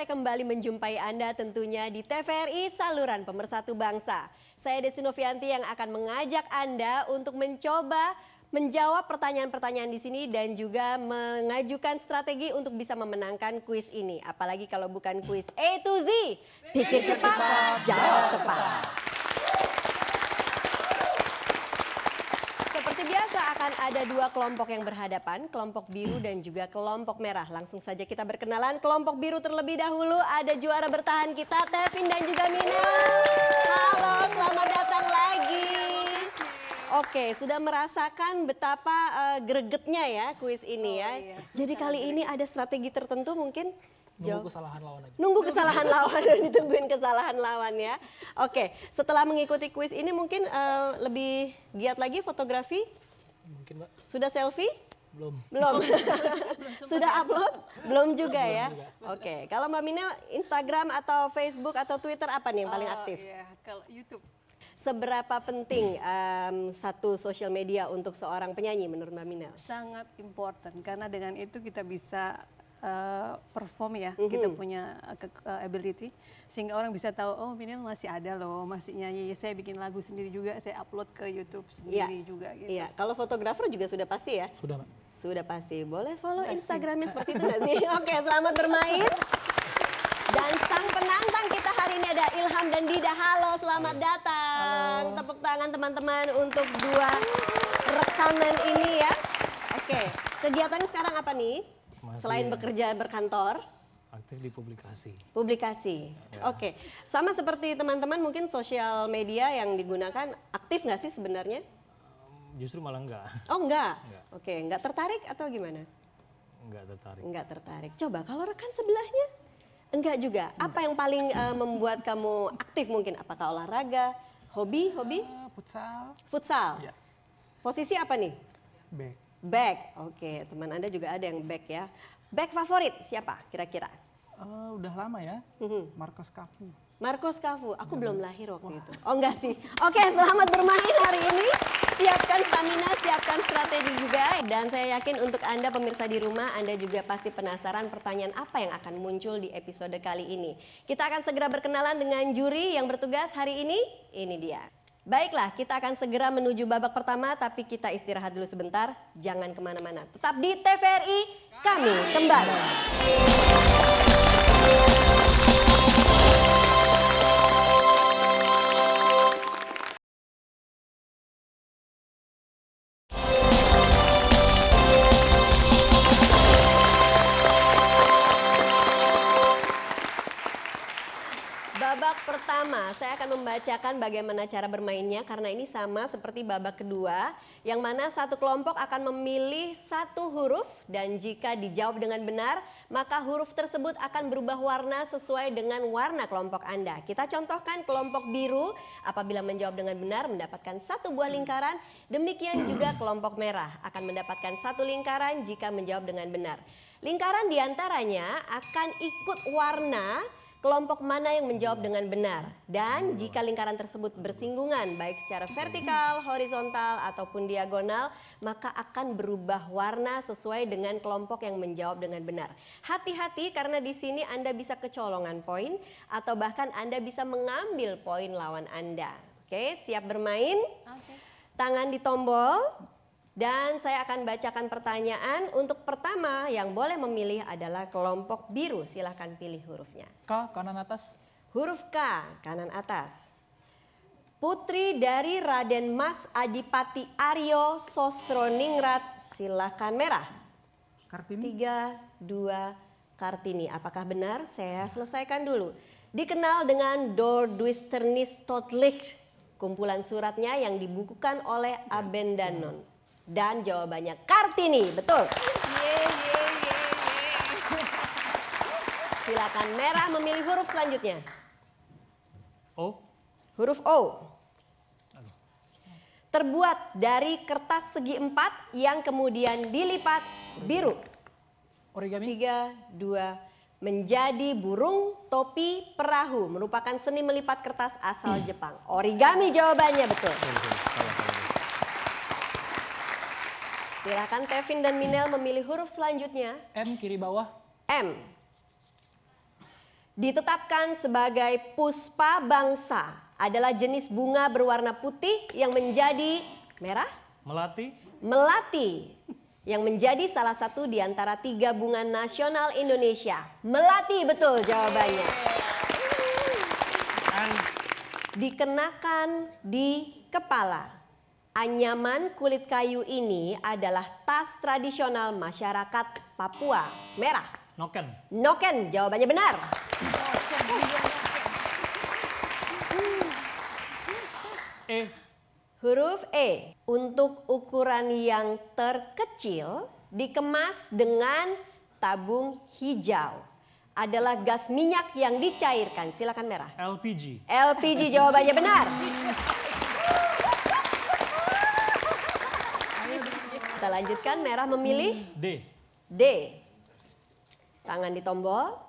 saya kembali menjumpai Anda tentunya di TVRI Saluran Pemersatu Bangsa. Saya Desi Novianti yang akan mengajak Anda untuk mencoba menjawab pertanyaan-pertanyaan di sini dan juga mengajukan strategi untuk bisa memenangkan kuis ini. Apalagi kalau bukan kuis A to Z, pikir cepat, jawab tepat. Seperti biasa akan ada dua kelompok yang berhadapan, kelompok biru dan juga kelompok merah. Langsung saja kita berkenalan, kelompok biru terlebih dahulu ada juara bertahan kita, Tevin dan juga Mina. Halo, selamat datang lagi. Oke, sudah merasakan betapa gregetnya ya kuis ini ya. Iya. Jadi kali ini ada strategi tertentu mungkin? Nunggu kesalahan lawan aja. Nunggu kesalahan lawan, ditungguin kesalahan lawan ya. Oke, setelah mengikuti kuis ini mungkin lebih giat lagi fotografi? Mungkin Mbak. Sudah selfie? Belum. Belum. Sudah upload? Belum juga ya? juga. Oke, kalau Mbak Mina Instagram atau Facebook atau Twitter apa nih yang paling aktif? Iya, kalau YouTube. Seberapa penting satu sosial media untuk seorang penyanyi menurut Mbak Mina? Sangat important karena dengan itu kita bisa perform ya, kita punya ability sehingga orang bisa tahu oh Minel masih ada loh, masih nyanyi. Saya bikin lagu sendiri juga, saya upload ke YouTube sendiri juga gitu. Iya, kalau fotografer juga sudah pasti ya? Sudah Mbak. Sudah pasti. Boleh follow Instagramnya seperti itu nggak sih? Oke, selamat bermain. Dan sang penantang kita hari ini ada Ilham dan Dida. Halo, selamat datang. Halo. Tepuk tangan teman-teman untuk dua rekanan ini ya. Oke, kegiatannya sekarang apa nih? Masih Selain bekerja berkantor? aktif di publikasi. Publikasi. Ya. Oke, sama seperti teman-teman mungkin sosial media yang digunakan aktif nggak sih sebenarnya? Justru malah enggak. Oh enggak? Enggak. Oke, enggak tertarik atau gimana? Enggak tertarik. Enggak tertarik. Coba kalau rekan sebelahnya? Enggak juga. Apa yang paling membuat kamu aktif mungkin? Apakah olahraga, hobi? Futsal, Futsal? Ya. Posisi apa nih? back. Back. Oke, teman Anda juga ada yang back ya. Back favorit siapa kira-kira? Udah lama ya, Mhm. Marcos Cafu. Marcos Cafu, aku belum lahir waktu itu. Oh enggak sih. Oke, selamat bermain hari ini. Siapkan stamina, siapkan strategi juga. Dan saya yakin untuk Anda pemirsa di rumah, Anda juga pasti penasaran pertanyaan apa yang akan muncul di episode kali ini. Kita akan segera berkenalan dengan juri yang bertugas hari ini. Ini dia. Baiklah, kita akan segera menuju babak pertama, tapi kita istirahat dulu sebentar. Jangan kemana-mana. Tetap di TVRI, kami kembali. Babak pertama, saya akan membacakan bagaimana cara bermainnya karena ini sama seperti babak kedua, yang mana satu kelompok akan memilih satu huruf dan jika dijawab dengan benar, maka huruf tersebut akan berubah warna sesuai dengan warna kelompok Anda. Kita contohkan kelompok biru apabila menjawab dengan benar mendapatkan satu buah lingkaran, demikian juga kelompok merah akan mendapatkan satu lingkaran jika menjawab dengan benar. Lingkaran diantaranya akan ikut warna kelompok mana yang menjawab dengan benar. Dan jika lingkaran tersebut bersinggungan baik secara vertikal, horizontal, ataupun diagonal, maka akan berubah warna sesuai dengan kelompok yang menjawab dengan benar. Hati-hati karena di sini Anda bisa kecolongan poin atau bahkan Anda bisa mengambil poin lawan Anda. Oke, siap bermain? Oke. Tangan di tombol. Dan saya akan bacakan pertanyaan. Untuk pertama yang boleh memilih adalah kelompok biru. Silahkan pilih hurufnya. K, kanan atas. Huruf K, kanan atas. Putri dari Raden Mas Adipati Aryo Sosroningrat. Silahkan merah. Kartini. 3, 2, Kartini. Apakah benar? Saya selesaikan dulu. Dikenal dengan Doordwisternis Totlicht. Kumpulan suratnya yang dibukukan oleh Abendanon. Dan jawabannya Kartini, betul. Silakan merah memilih huruf selanjutnya. Oh, Huruf O. Terbuat dari kertas segi 4 yang kemudian dilipat biru. Origami. 3, 2, menjadi burung topi perahu. Merupakan seni melipat kertas asal Jepang. Origami jawabannya, betul. salah. Silakan Tevin dan Minel memilih huruf selanjutnya. N, kiri bawah. M. Ditetapkan sebagai puspa bangsa adalah jenis bunga berwarna putih yang menjadi merah, Melati. melati, yang menjadi salah satu di antara 3 bunga nasional Indonesia. Melati betul jawabannya. And Dikenakan di kepala. Anyaman kulit kayu ini adalah tas tradisional masyarakat Papua. Merah. noken. Noken, jawabannya benar. E. Huruf E. Untuk ukuran yang terkecil dikemas dengan tabung hijau. Adalah gas minyak yang dicairkan. Silakan merah. LPG. LPG jawabannya benar. Kita lanjutkan, merah memilih D. D. Tangan di tombol.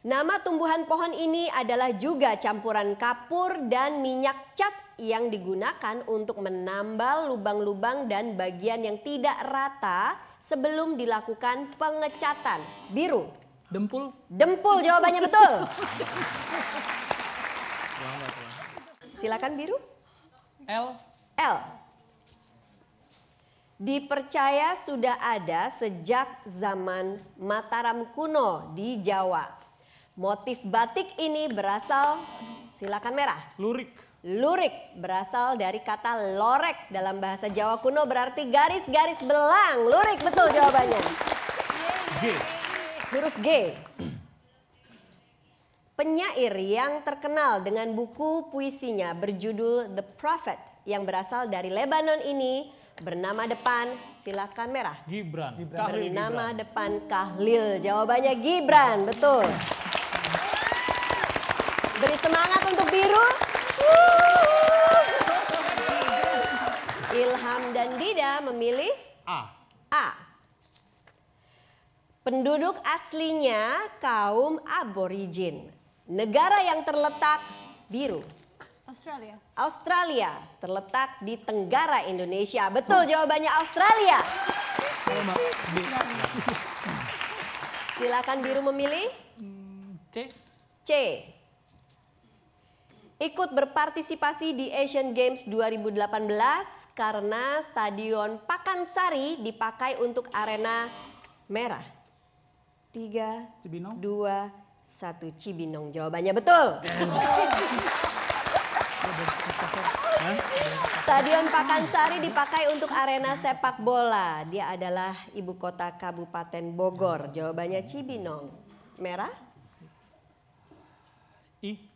Nama tumbuhan pohon ini adalah juga campuran kapur dan minyak cap yang digunakan untuk menambal lubang-lubang dan bagian yang tidak rata sebelum dilakukan pengecatan. Biru. Dempul. Dempul jawabannya betul. Silakan biru. L. L. Dipercaya sudah ada sejak zaman Mataram kuno di Jawa. Motif batik ini berasal, silakan merah. Lurik. Lurik berasal dari kata lorek dalam bahasa Jawa kuno berarti garis-garis belang. Lurik betul jawabannya. G. Huruf G. Penyair yang terkenal dengan buku puisinya berjudul The Prophet yang berasal dari Lebanon ini bernama depan, silakan merah. Gibran. Bernama depan Kahlil. Jawabannya Gibran, betul. Beri semangat untuk biru. Ilham dan Dida memilih A. A. Penduduk aslinya kaum aborigin. Negara yang terletak biru. Australia. Australia terletak di Tenggara Indonesia. Betul jawabannya Australia. Kalau Mbak B. Silakan biru memilih C. C. Ikut berpartisipasi di Asian Games 2018 karena Stadion Pakansari dipakai untuk arena merah. 3, Cibinong. 2, 1 Cibinong. Jawabannya betul. Stadion Pakansari dipakai untuk arena sepak bola. Dia adalah ibu kota Kabupaten Bogor. Jawabannya Cibinong. Merah? I.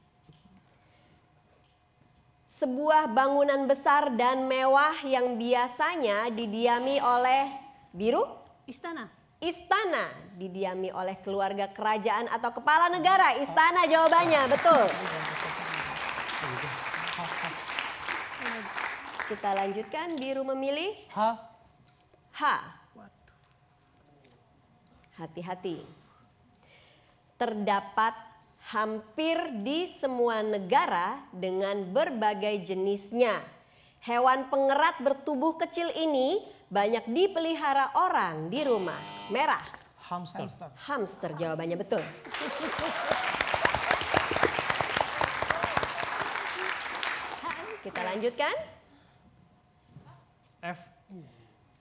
Sebuah bangunan besar dan mewah yang biasanya didiami oleh biru? Istana. Istana. Didiami oleh keluarga kerajaan atau kepala negara. Istana jawabannya, betul. Kita lanjutkan, biru memilih H. H. Hati-hati. Terdapat hampir di semua negara dengan berbagai jenisnya. Hewan pengerat bertubuh kecil ini banyak dipelihara orang di rumah. Merah. Hamster. Hamster jawabannya betul. Kita lanjutkan. F.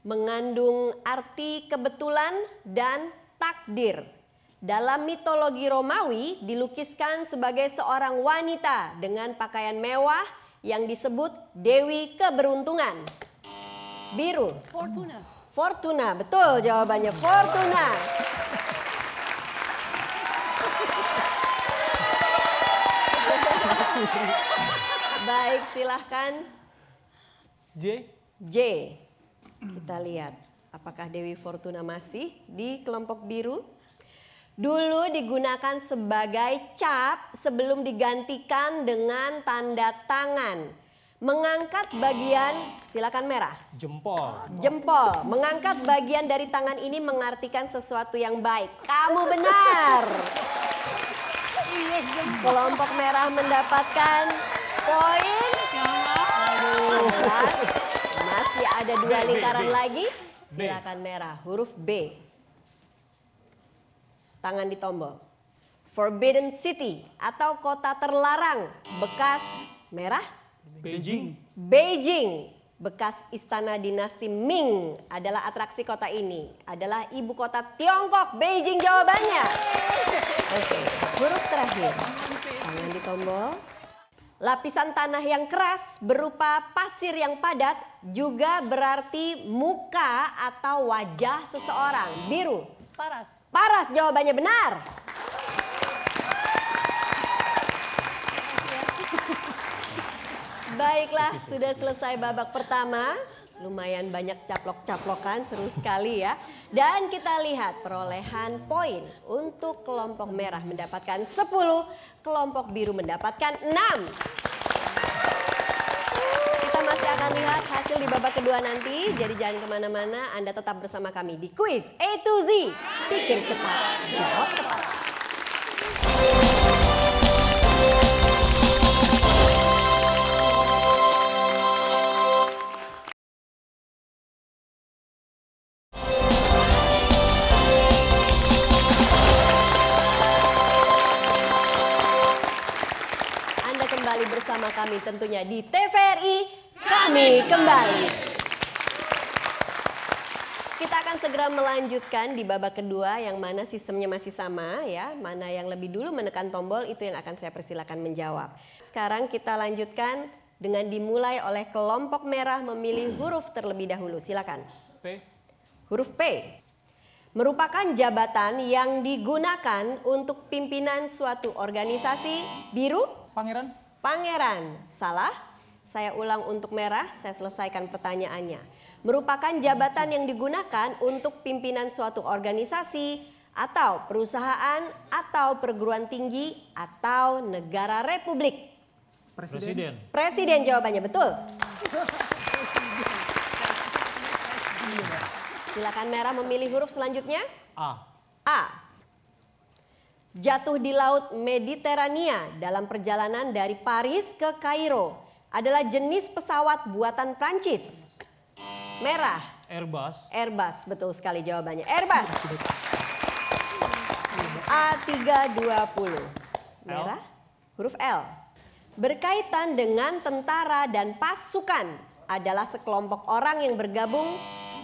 Mengandung arti kebetulan dan takdir. Dalam mitologi Romawi dilukiskan sebagai seorang wanita dengan pakaian mewah yang disebut Dewi Keberuntungan. Biru. Fortuna. Fortuna, betul jawabannya Fortuna. Baik, silahkan J. J. Kita lihat apakah Dewi Fortuna masih di kelompok biru. Dulu digunakan sebagai cap sebelum digantikan dengan tanda tangan. Mengangkat bagian, silakan merah. Jempol. Jempol, mengangkat bagian dari tangan ini mengartikan sesuatu yang baik. Kamu benar. Kelompok merah mendapatkan poin 11. Masih ada 2 lingkaran lagi. Silakan merah, huruf B. Tangan di tombol. Forbidden City atau kota terlarang bekas merah? Beijing. Beijing, bekas istana dinasti Ming adalah atraksi kota ini. Adalah ibu kota Tiongkok, Beijing jawabannya. Oke, huruf terakhir. Tangan di tombol. Lapisan tanah yang keras berupa pasir yang padat juga berarti muka atau wajah seseorang. Biru. Paras. Paras jawabannya benar. Baiklah, sudah selesai babak pertama. Lumayan banyak caplok-caplokan, seru sekali ya. Dan kita lihat perolehan poin untuk kelompok merah mendapatkan 10, kelompok biru mendapatkan 6. Kita masih akan lihat hasil di babak kedua nanti. Jadi jangan kemana-mana, Anda tetap bersama kami di kuis A to Z. Pikir cepat, jawab tepat. Anda kembali bersama kami tentunya di TVRI, kami kembali. Kita akan segera melanjutkan di babak kedua yang mana sistemnya masih sama ya. Mana yang lebih dulu menekan tombol itu yang akan saya persilakan menjawab. Sekarang kita lanjutkan dengan dimulai oleh kelompok merah memilih huruf terlebih dahulu. Silakan. P. Huruf P merupakan jabatan yang digunakan untuk pimpinan suatu organisasi. Biru? Pangeran. Pangeran. Salah. Saya ulang untuk merah, saya selesaikan pertanyaannya. Merupakan jabatan yang digunakan untuk pimpinan suatu organisasi atau perusahaan atau perguruan tinggi atau negara republik. Presiden. Presiden jawabannya betul. Silakan merah memilih huruf selanjutnya. A. A. Jatuh di laut Mediterania dalam perjalanan dari Paris ke Kairo adalah jenis pesawat buatan Prancis. Merah. Airbus. Airbus, betul sekali jawabannya. Airbus. A320. Merah. Huruf L. Berkaitan dengan tentara dan pasukan adalah sekelompok orang yang bergabung.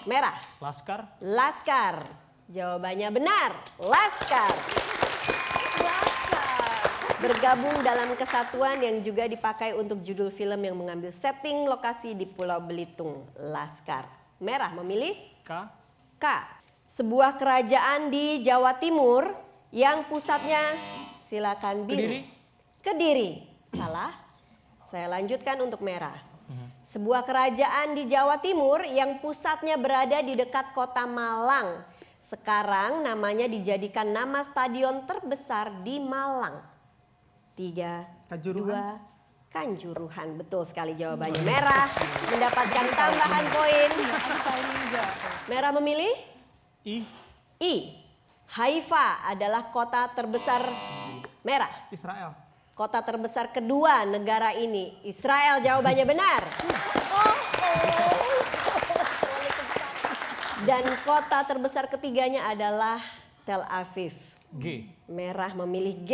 Merah. Laskar. Laskar. Jawabannya benar. Laskar. Bergabung dalam kesatuan yang juga dipakai untuk judul film yang mengambil setting lokasi di Pulau Belitung. Laskar. Merah memilih K. K. Sebuah kerajaan di Jawa Timur yang pusatnya, silakan biru. Kediri. Kediri. Salah. Saya lanjutkan untuk merah. Sebuah kerajaan di Jawa Timur yang pusatnya berada di dekat kota Malang. Sekarang namanya dijadikan nama stadion terbesar di Malang. 3, Kanjuruhan. 2, Kanjuruhan. Betul sekali jawabannya. Merah mendapatkan tambahan poin. Merah memilih I. I. Haifa adalah kota terbesar. Merah. Israel. Kota terbesar kedua negara ini. Israel jawabannya benar. Dan kota terbesar ketiganya adalah Tel Aviv. G. Merah memilih G.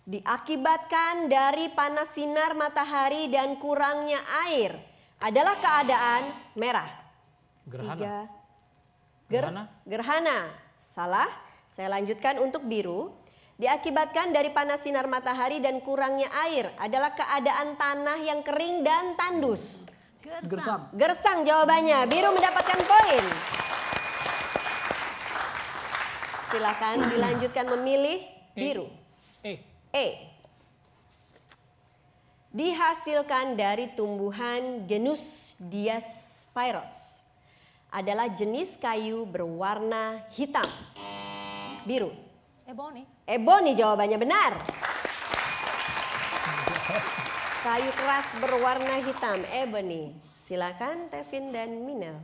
Diakibatkan dari panas sinar matahari dan kurangnya air adalah keadaan merah. Gerhana. Tiga. Gerhana. Salah. Saya lanjutkan untuk biru. Diakibatkan dari panas sinar matahari dan kurangnya air adalah keadaan tanah yang kering dan tandus. Gersam. Gersang jawabannya. Biru mendapatkan poin. Silakan dilanjutkan memilih biru. E. E. Dihasilkan dari tumbuhan genus Diospyros. Adalah jenis kayu berwarna hitam. Biru. Ebony. Ebony jawabannya benar. Kayu keras berwarna hitam, ebony. Silakan Tevin dan Minel.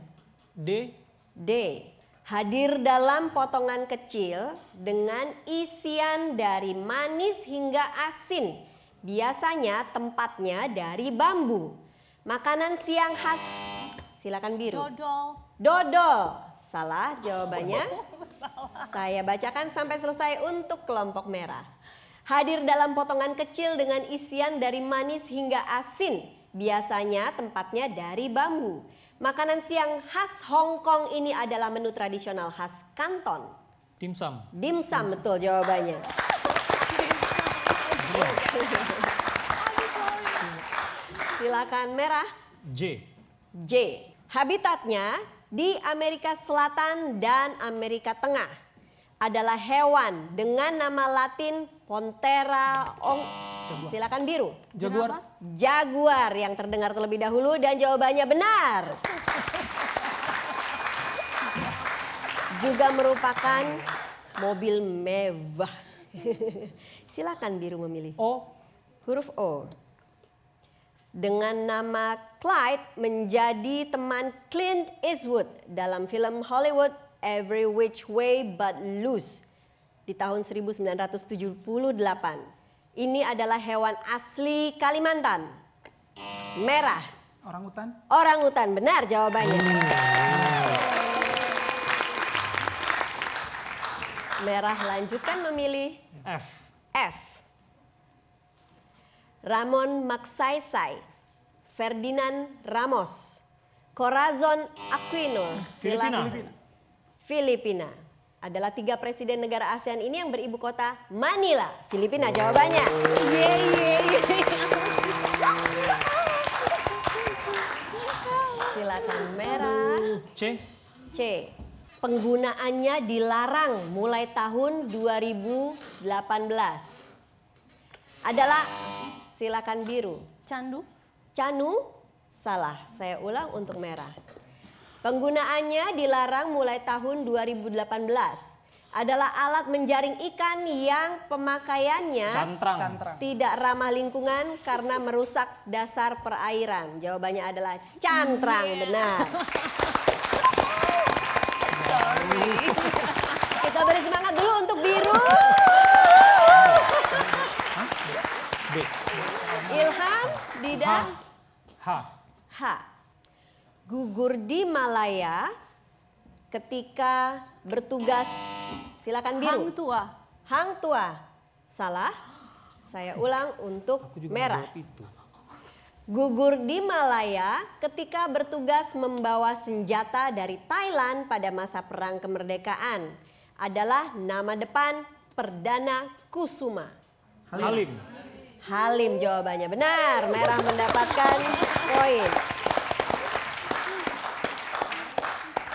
D. D. Hadir dalam potongan kecil dengan isian dari manis hingga asin. Biasanya tempatnya dari bambu. Makanan siang khas. Silakan biru. Dodol. Dodol. Salah jawabannya. Saya bacakan sampai selesai untuk kelompok merah. Hadir dalam potongan kecil dengan isian dari manis hingga asin. Biasanya tempatnya dari bambu. Makanan siang khas Hong Kong ini adalah menu tradisional khas Kanton. Dimsum. Dimsum, betul jawabannya. Silakan merah. J. J. Habitatnya di Amerika Selatan dan Amerika Tengah. Adalah hewan dengan nama Latin Panthera silakan biru. Jaguar. Jaguar yang terdengar terlebih dahulu dan jawabannya benar. Juga merupakan mobil mewah. Silakan biru memilih. O. Huruf O. Dengan nama Clyde menjadi teman Clint Eastwood dalam film Hollywood Every Which Way But Loose di tahun 1978. Ini adalah hewan asli Kalimantan. Merah. Orangutan. Orangutan, benar jawabannya. Merah lanjutkan memilih F. F. Ramon Magsaysay, Ferdinand Ramos, Corazon Aquino, Filipina. Adalah 3 presiden negara ASEAN ini yang beribu kota Manila, Filipina jawabannya. Silakan merah. C. C. Penggunaannya dilarang mulai tahun 2018. Adalah silakan biru. Candu. Canu, salah. Saya ulang untuk merah. Penggunaannya dilarang mulai tahun 2018. Adalah alat menjaring ikan yang pemakaiannya Cantrang. tidak ramah lingkungan karena merusak dasar perairan. Jawabannya adalah cantrang, benar. Kita beri semangat dulu untuk biru. B. Ilham, Dida, H. H. Gugur di Malaya ketika bertugas, silakan biru. Hang tua. Hang tua, salah. Saya ulang untuk merah. Gugur di Malaya ketika bertugas membawa senjata dari Thailand pada masa perang kemerdekaan. Adalah nama depan Perdana Kusuma. Halim. Halim jawabannya benar. Merah mendapatkan poin.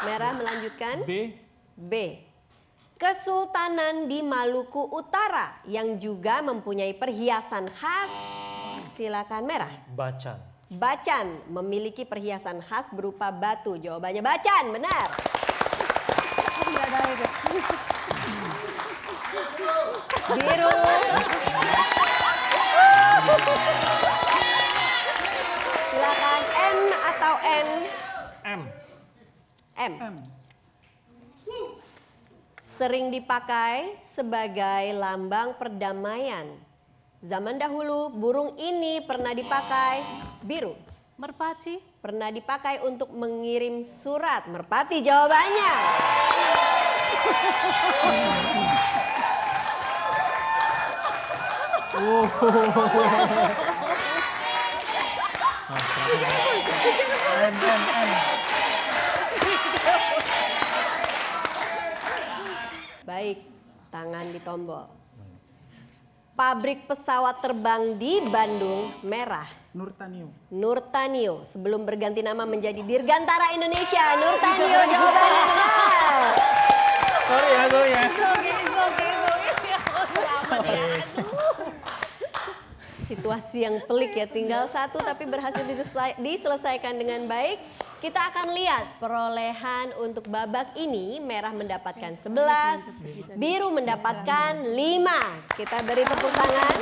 Merah melanjutkan. B. B. Kesultanan di Maluku Utara yang juga mempunyai perhiasan khas. Silakan merah. Bacan. Bacan memiliki perhiasan khas berupa batu. Jawabannya Bacan, benar. Enggak ada itu. Biru. Silakan M atau N. M. M. M. Sering dipakai sebagai lambang perdamaian. Zaman dahulu burung ini pernah dipakai biru. Merpati. Pernah dipakai untuk mengirim surat. Merpati jawabannya. Baik, tangan di tombol. Pabrik pesawat terbang di Bandung merah. Nurtanio. Nurtanio sebelum berganti nama menjadi Dirgantara Indonesia. Nurtanio jawabannya benar. Sorry ya. Situasi yang pelik ya, tinggal satu tapi berhasil diselesaikan dengan baik. Kita akan lihat perolehan untuk babak ini. Merah mendapatkan 11, biru mendapatkan 5. Kita beri tepuk tangan.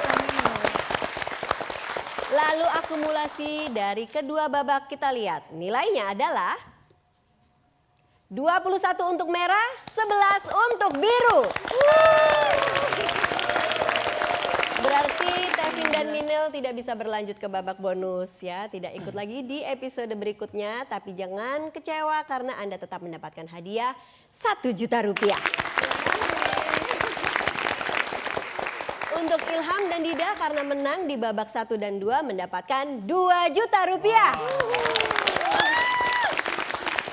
Lalu akumulasi dari kedua babak kita lihat. Nilainya adalah 21 untuk merah, 11 untuk biru. Berarti Tevin dan Minil tidak bisa berlanjut ke babak bonus ya. Tidak ikut lagi di episode berikutnya. Tapi jangan kecewa karena Anda tetap mendapatkan hadiah 1 juta rupiah. Untuk Ilham dan Dida karena menang di babak 1 dan 2 mendapatkan 2 juta rupiah.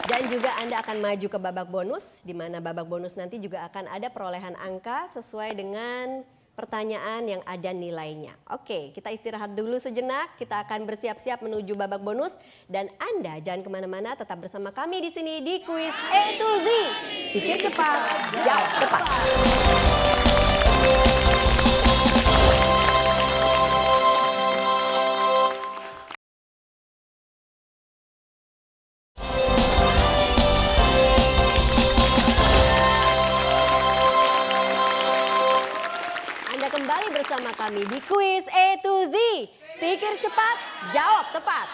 Dan juga Anda akan maju ke babak bonus, di mana babak bonus nanti juga akan ada perolehan angka sesuai dengan pertanyaan yang ada nilainya. Oke, kita istirahat dulu sejenak, kita akan bersiap-siap menuju babak bonus. Dan Anda jangan kemana-mana, tetap bersama kami di sini di Kuis A to Z. Pikir cepat, jawab tepat. Anda kembali bersama kami di Kuis A to Z. Pikir cepat, jawab tepat.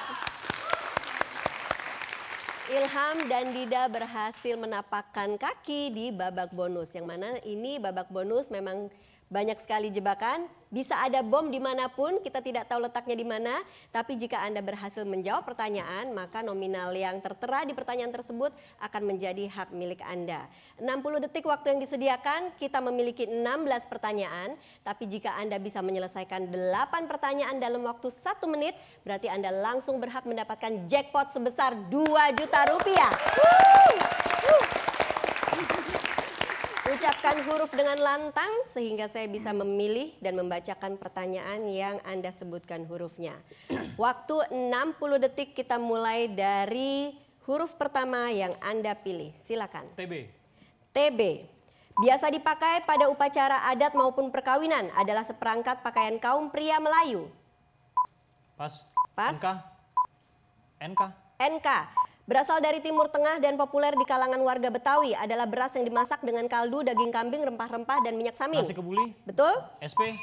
Ilham dan Dida berhasil menapakkan kaki di babak bonus. Yang mana ini babak bonus memang banyak sekali jebakan. Bisa ada bom dimanapun, kita tidak tahu letaknya di mana. Tapi jika Anda berhasil menjawab pertanyaan, maka nominal yang tertera di pertanyaan tersebut akan menjadi hak milik Anda. 60 detik waktu yang disediakan, kita memiliki 16 pertanyaan. Tapi jika Anda bisa menyelesaikan 8 pertanyaan dalam waktu 1 menit, berarti Anda langsung berhak mendapatkan jackpot sebesar 2 juta rupiah. Ucapkan huruf dengan lantang sehingga saya bisa memilih dan membacakan pertanyaan yang Anda sebutkan hurufnya. Waktu 60 detik, kita mulai dari huruf pertama yang Anda pilih. Silakan. TB. TB. Biasa dipakai pada upacara adat maupun perkawinan, adalah seperangkat pakaian kaum pria Melayu. Pas. Pas. NK. NK. Berasal dari Timur Tengah dan populer di kalangan warga Betawi, adalah beras yang dimasak dengan kaldu, daging kambing, rempah-rempah, dan minyak samin. Nasi kebuli. Betul? SP.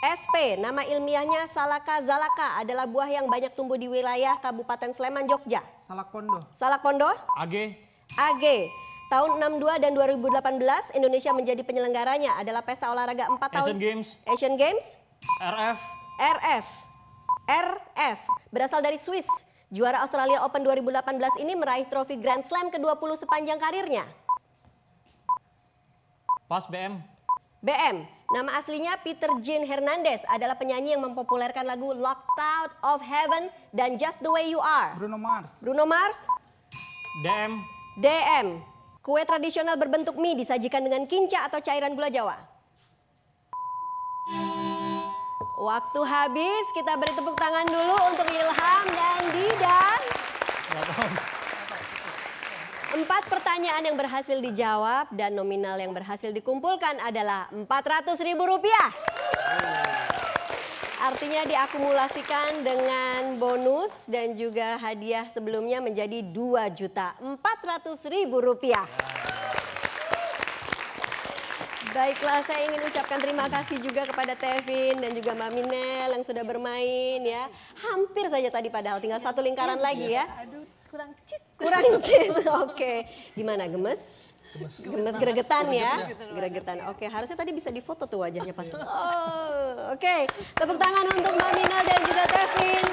SP, nama ilmiahnya Salaka zalaka, adalah buah yang banyak tumbuh di wilayah Kabupaten Sleman, Jogja. Salak Pondo. Salak Pondo? AG. AG. Tahun 62 dan 2018 Indonesia menjadi penyelenggaranya, adalah pesta olahraga 4 tahun. Asian Games. Asian Games? RF. RF. RF. Berasal dari Swiss. Juara Australia Open 2018 ini meraih trofi Grand Slam ke-20 sepanjang karirnya. Pas BM. BM, nama aslinya Peter Jean Hernandez, adalah penyanyi yang mempopulerkan lagu Locked Out of Heaven dan Just the Way You Are. Bruno Mars. Bruno Mars. DM. DM, kue tradisional berbentuk mie disajikan dengan kinca atau cairan gula Jawa. Waktu habis, kita beri tepuk tangan dulu untuk Ilham dan Dida. 4 pertanyaan yang berhasil dijawab dan nominal yang berhasil dikumpulkan adalah Rp400.000. Artinya diakumulasikan dengan bonus dan juga hadiah sebelumnya menjadi Rp2.400.000. Baiklah, saya ingin ucapkan terima kasih juga kepada Tevin dan juga Mbak Minel yang sudah bermain ya. Hampir saja tadi padahal tinggal 1 lingkaran lagi ya. Aduh, kurang cit. Kurang cit, oke. Gimana, gemes? Gemes gregetan ya? Gregetan, oke. Harusnya tadi bisa difoto tuh wajahnya pas. Oh, oke. Tepuk tangan untuk Mbak Minel dan juga Tevin.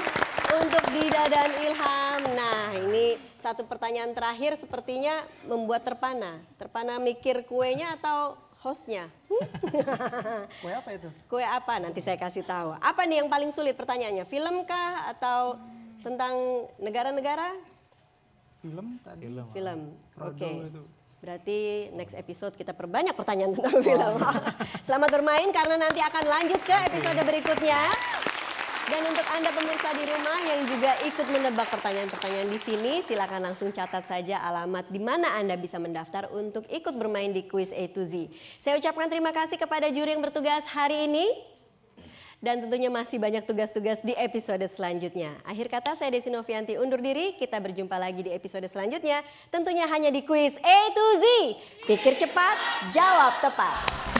Untuk Dida dan Ilham. Nah, ini 1 pertanyaan terakhir sepertinya membuat terpana. Terpana mikir kuenya atau hostnya? Kue apa itu? Kue apa? Nanti saya kasih tahu. Apa nih yang paling sulit pertanyaannya? Film kah atau tentang negara-negara? Film tadi. Film. Prado Oke. itu. Berarti next episode kita perbanyak pertanyaan tentang film. Selamat bermain karena nanti akan lanjut ke episode berikutnya. Dan untuk Anda pemirsa di rumah yang juga ikut menebak pertanyaan-pertanyaan di sini, silakan langsung catat saja alamat di mana Anda bisa mendaftar untuk ikut bermain di Kuis A to Z. Saya ucapkan terima kasih kepada juri yang bertugas hari ini. Dan tentunya masih banyak tugas-tugas di episode selanjutnya. Akhir kata, saya Desi Novianti undur diri. Kita berjumpa lagi di episode selanjutnya. Tentunya hanya di Kuis A to Z. Pikir cepat, jawab tepat.